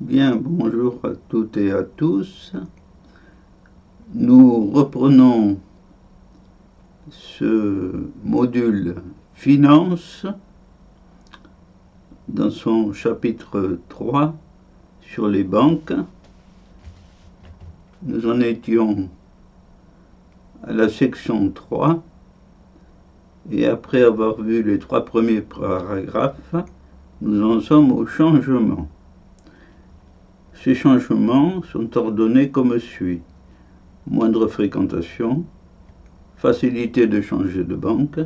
Bien, bonjour à toutes et à tous. Nous reprenons ce module Finance dans son chapitre 3 sur les banques. Nous en étions à la section 3 et après avoir vu les 3 premiers paragraphes, nous en sommes au changement. Ces changements sont ordonnés comme suit. Moindre fréquentation, facilité de changer de banque,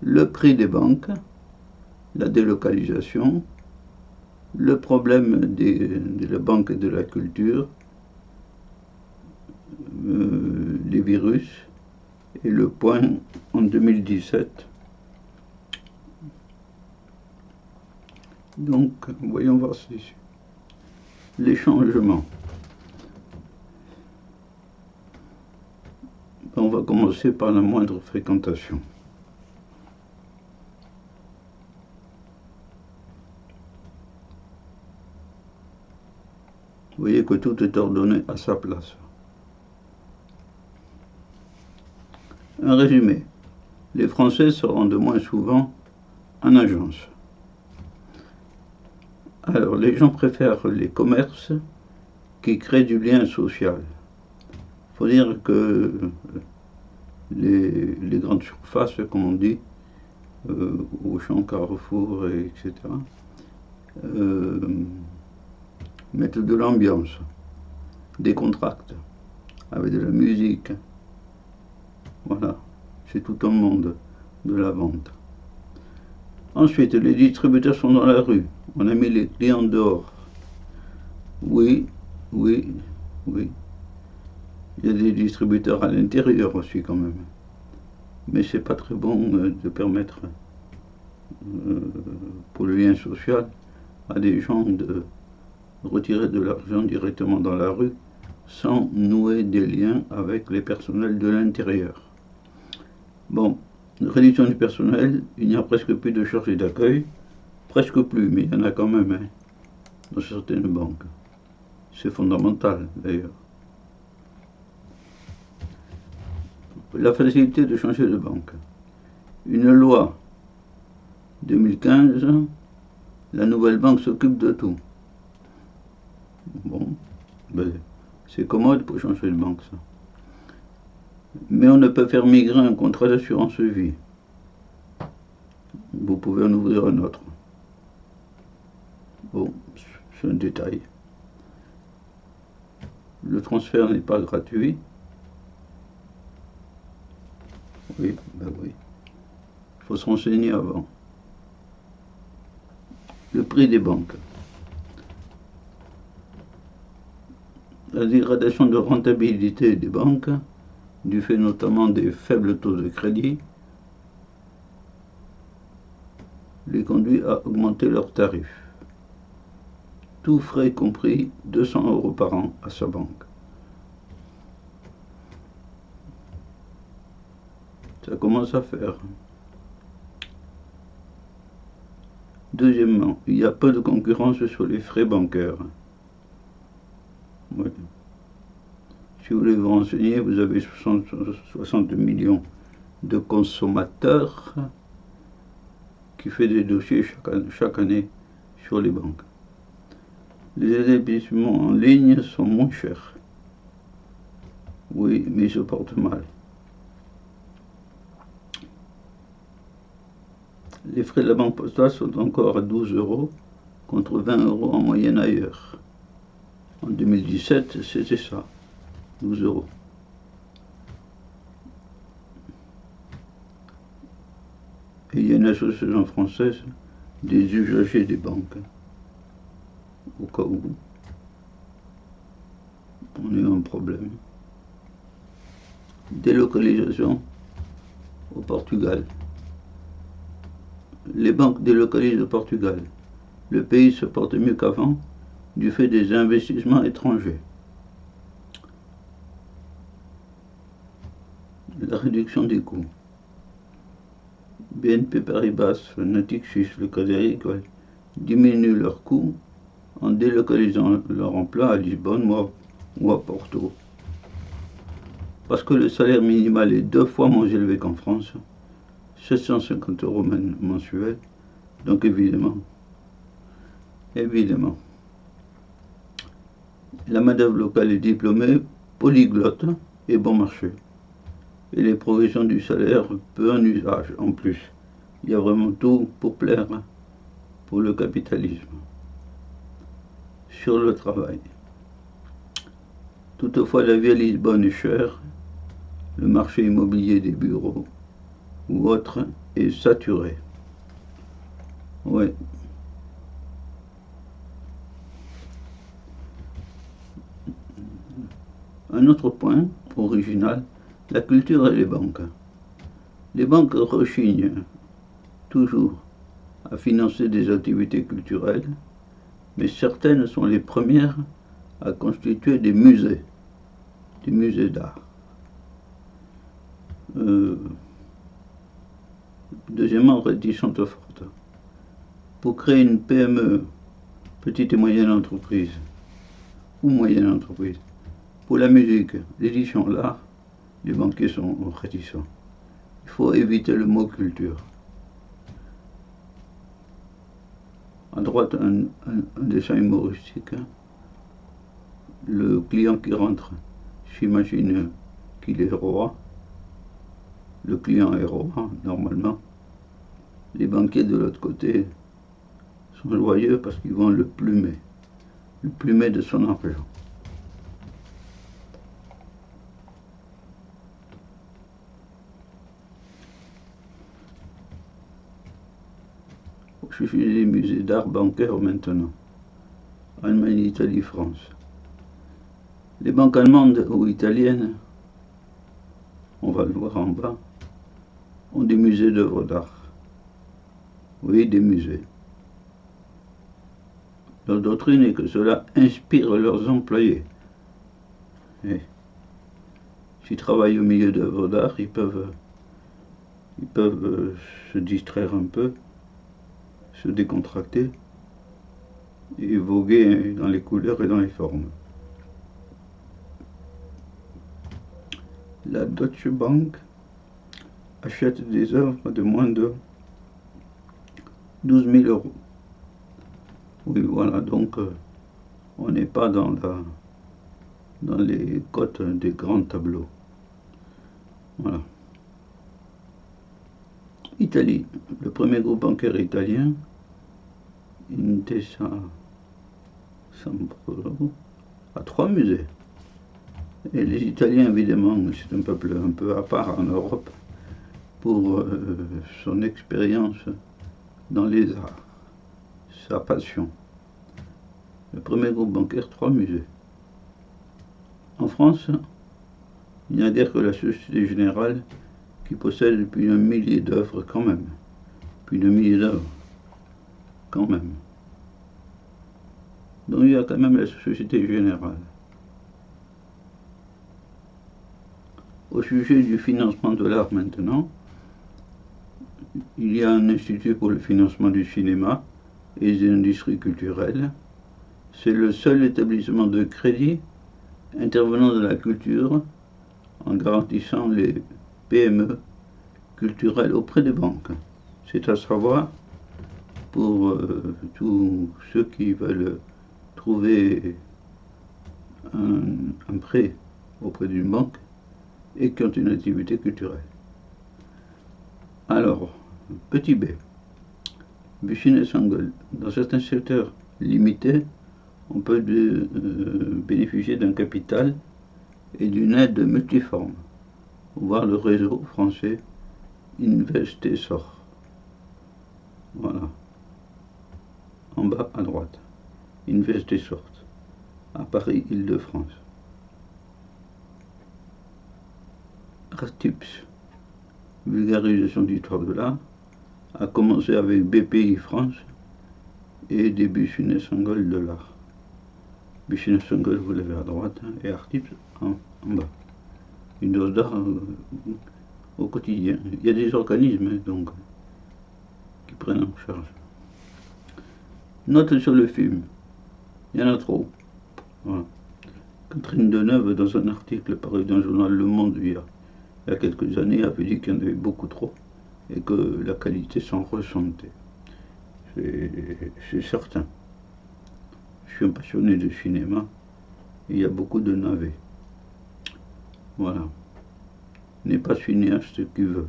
le prix des banques, la délocalisation, le problème de la banque et de la culture, les virus et le point en 2017. Donc, voyons voir les changements. On va commencer par la moindre fréquentation. Vous voyez que tout est ordonné à sa place. Un résumé. Les Français se rendent moins souvent en agence. Alors, les gens préfèrent les commerces qui créent du lien social. Il faut dire que les grandes surfaces, comme on dit, Auchan, Carrefour, etc., mettent de l'ambiance, des contracts, avec de la musique. Voilà, c'est tout un monde de la vente. Ensuite, les distributeurs sont dans la rue. On a mis les clients dehors. Oui. Il y a des distributeurs à l'intérieur aussi quand même. Mais c'est pas très bon de permettre pour le lien social à des gens de retirer de l'argent directement dans la rue sans nouer des liens avec les personnels de l'intérieur. Bon, réduction du personnel, il n'y a presque plus de chargés d'accueil, presque plus, mais il y en a quand même dans certaines banques. C'est fondamental d'ailleurs. La facilité de changer de banque. Une loi 2015, la nouvelle banque s'occupe de tout. Bon, c'est commode pour changer de banque, ça. Mais on ne peut faire migrer un contrat d'assurance vie. Vous pouvez en ouvrir un autre. Bon, c'est un détail. Le transfert n'est pas gratuit. Oui. Il faut se renseigner avant. Le prix des banques. La dégradation de rentabilité des banques, du fait notamment des faibles taux de crédit, les conduit à augmenter leurs tarifs. Tout frais compris, 200 € par an à sa banque. Ça commence à faire. Deuxièmement, il y a peu de concurrence sur les frais bancaires. Oui. Si vous voulez vous renseigner, vous avez 60 millions de consommateurs qui fait des dossiers chaque année sur les banques. Les établissements en ligne sont moins chers. Oui, mais ils se portent mal. Les frais de la banque postale sont encore à 12 € contre 20 € en moyenne ailleurs. En 2017, c'était ça, 12 €. Et il y a une association française des usagers des banques, au cas où on a un problème. Délocalisation au Portugal. Les banques délocalisent au Portugal. Le pays se porte mieux qu'avant du fait des investissements étrangers. La réduction des coûts. BNP Paribas, Natixis, le Crédit Agricole diminuent leurs coûts en délocalisant leur emploi à Lisbonne ou à Porto. Parce que le salaire minimal est 2 fois moins élevé qu'en France, 750 € mensuels, donc évidemment, la main-d'œuvre locale est diplômée, polyglotte et bon marché. Et les progressions du salaire, peu en usage en plus. Il y a vraiment tout pour plaire pour le capitalisme. Sur le travail. Toutefois, la vie à Lisbonne est chère. Le marché immobilier des bureaux ou autres est saturé. Ouais. Un autre point original, la culture et les banques. Les banques rechignent toujours à financer des activités culturelles, mais certaines sont les premières à constituer des musées d'art. Deuxièmement, réticence forte. Pour créer une PME, petite et moyenne entreprise, ou moyenne entreprise, pour la musique, l'édition, l'art, les banquiers sont réticents. Il faut éviter le mot culture. À droite, un dessin humoristique. Le client qui rentre s'imagine qu'il est roi. Le client est roi, normalement. Les banquiers de l'autre côté sont joyeux parce qu'ils vont le plumer de son argent. Je suis des musées d'art bancaire maintenant. Allemagne, Italie, France. Les banques allemandes ou italiennes, on va le voir en bas, ont des musées d'œuvres d'art. Oui, des musées. Leur doctrine est que cela inspire leurs employés. Et s'ils travaillent au milieu d'œuvres d'art, ils peuvent se distraire un peu, se décontracter et voguer dans les couleurs et dans les formes. La Deutsche Bank achète des œuvres de moins de 12 000 €. Oui, voilà, donc on n'est pas dans les cotes des grands tableaux. Voilà. Italie, le premier groupe bancaire italien, Intesa Sanpaolo, a 3 musées. Et les Italiens, évidemment, c'est un peuple un peu à part en Europe pour son expérience dans les arts, sa passion. Le premier groupe bancaire, 3 musées. En France, il n'y a guère que la Société Générale qui possède plus d'un millier d'œuvres quand même. Plus d'un millier d'œuvres quand même. Donc il y a quand même la Société Générale. Au sujet du financement de l'art maintenant, il y a un institut pour le financement du cinéma et des industries culturelles. C'est le seul établissement de crédit intervenant dans la culture en garantissant les PME culturelles auprès des banques. C'est à savoir pour tous ceux qui veulent trouver un prêt auprès d'une banque et qui ont une activité culturelle. Alors, petit b, business angle. Dans certains secteurs limités, on peut bénéficier d'un capital et d'une aide multiforme. Voir le réseau français Investessor. Voilà. En bas à droite. Investessor. À Paris, Île-de-France. Artips, vulgarisation d'histoire de l'art, a commencé avec BPI France et des business angles de l'art. Business angle, vous l'avez à droite, et Artips en bas. Une dose d'art au quotidien. Il y a des organismes donc qui prennent en charge. Note sur le film. Il y en a trop. Voilà. Catherine Deneuve, dans un article paru dans le journal Le Monde il y a quelques années, avait dit qu'il y en avait beaucoup trop et que la qualité s'en ressentait. C'est certain. Je suis un passionné de cinéma. Il y a beaucoup de navets. Voilà. N'est pas cinéaste qui veut.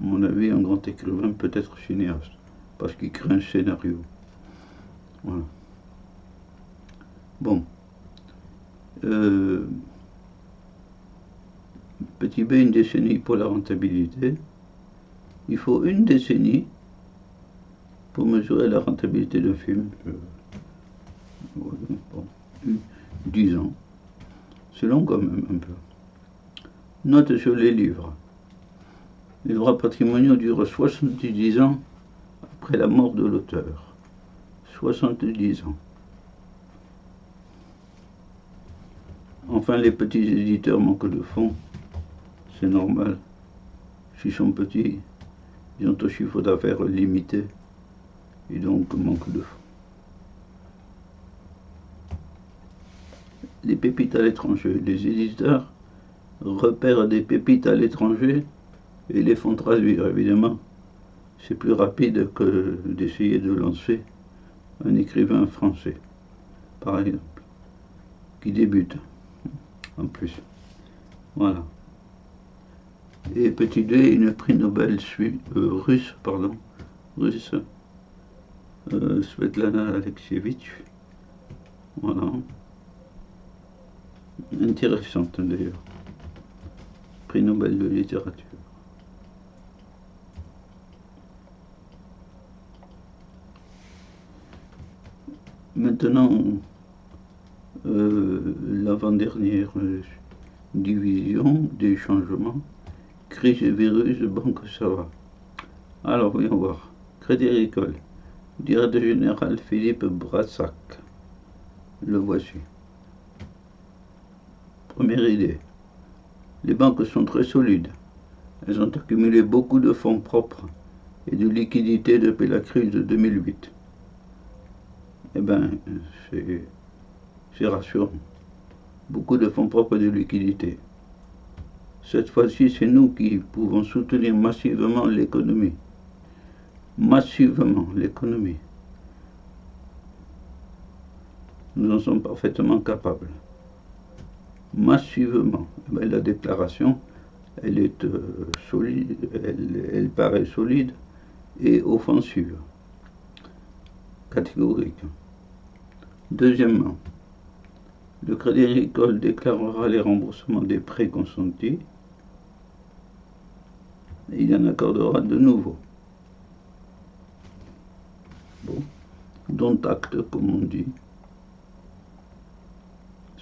À mon avis, un grand écrivain peut être cinéaste, parce qu'il crée un scénario. Voilà. Bon. Petit B, une décennie pour la rentabilité. Il faut une décennie pour mesurer la rentabilité d'un film. Bon, 10 ans. C'est long quand même un peu. Note sur les livres. Les droits patrimoniaux durent 70 ans après la mort de l'auteur. 70 ans. Enfin, les petits éditeurs manquent de fonds. C'est normal. S'ils sont petits, ils ont un chiffre d'affaires limité et donc manquent de fonds. Les pépites à l'étranger. Les éditeurs repèrent des pépites à l'étranger et les font traduire, évidemment. C'est plus rapide que d'essayer de lancer un écrivain français, par exemple, qui débute, en plus. Voilà. Et petit D, une prix Nobel russe, Svetlana Alexievitch. Voilà. Intéressante d'ailleurs. Prix Nobel de littérature. Maintenant, l'avant-dernière division des changements. Crise et virus, banque, ça va. Alors, voyons voir. Crédit Agricole. Directeur général Philippe Brassac. Le voici. Première idée. Les banques sont très solides. Elles ont accumulé beaucoup de fonds propres et de liquidités depuis la crise de 2008. Eh bien, c'est rassurant. Beaucoup de fonds propres et de liquidités. Cette fois-ci, c'est nous qui pouvons soutenir massivement l'économie. Massivement l'économie. Nous en sommes parfaitement capables. Massivement. Eh bien, la déclaration, elle est solide, elle paraît solide et offensive. Catégorique. Deuxièmement, le Crédit Agricole déclarera les remboursements des prêts consentis et il en accordera de nouveaux. Bon, dont acte, comme on dit.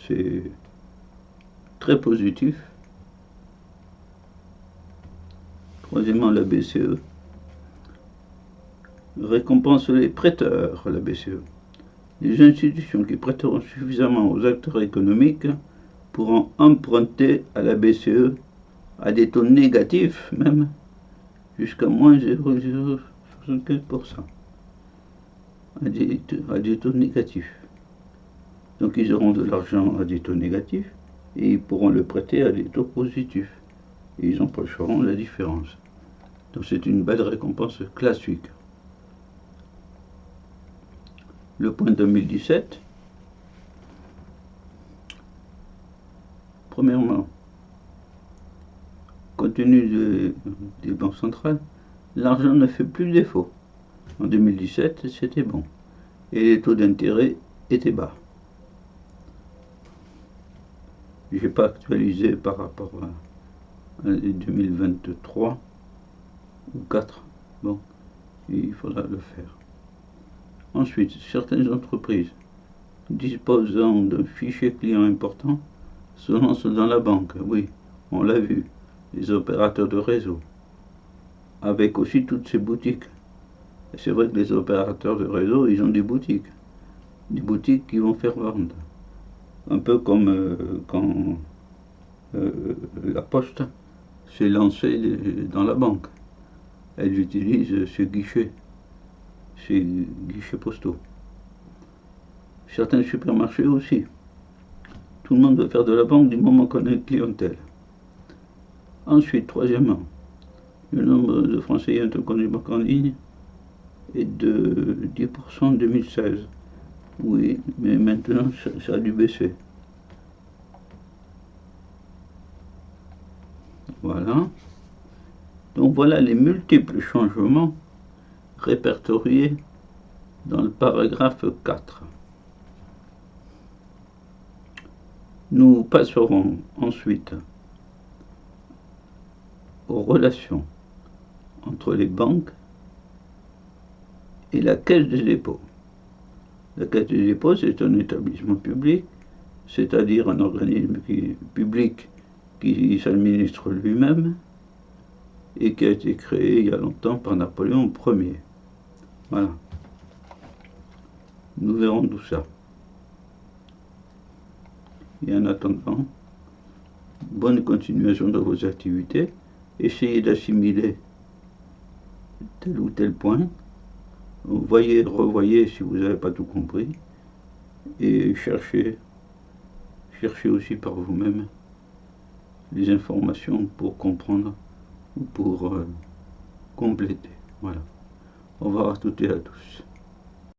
C'est très positif. Troisièmement, la BCE récompense les prêteurs, la BCE. Les institutions qui prêteront suffisamment aux acteurs économiques pourront emprunter à la BCE à des taux négatifs même, jusqu'à moins 0,75%. À des taux négatifs. Donc ils auront de l'argent à des taux négatifs et ils pourront le prêter à des taux positifs. Et ils empocheront la différence. Donc c'est une belle récompense classique. Le point 2017. Premièrement, compte tenu des banques centrales, l'argent ne fait plus défaut. En 2017, c'était bon. Et les taux d'intérêt étaient bas. Je n'ai pas actualisé par rapport à 2023 ou 4. Bon, il faudra le faire. Ensuite, certaines entreprises disposant d'un fichier client important se lancent dans la banque. Oui, on l'a vu. Les opérateurs de réseau. Avec aussi toutes ces boutiques. Et c'est vrai que les opérateurs de réseau, ils ont des boutiques. Des boutiques qui vont faire vendre. Un peu comme quand la Poste s'est lancée dans la banque. Elles utilisent ces guichets postaux. Certains supermarchés aussi. Tout le monde veut faire de la banque du moment qu'on a une clientèle. Ensuite, troisièmement, le nombre de Français ayant un compte de banque en ligne est de 10% en 2016. Oui, mais maintenant, ça a dû baisser. Voilà. Donc voilà les multiples changements répertoriés dans le paragraphe 4. Nous passerons ensuite aux relations entre les banques et la Caisse des dépôts. La Caisse des dépôts, c'est un établissement public, c'est-à-dire un organisme public qui s'administre lui-même et qui a été créé il y a longtemps par Napoléon Ier. Voilà. Nous verrons tout ça. Et en attendant, bonne continuation de vos activités. Essayez d'assimiler tel ou tel point. Voyez, revoyez si vous n'avez pas tout compris. Et cherchez aussi par vous-même les informations pour comprendre ou pour compléter. Voilà. Au revoir à toutes et à tous.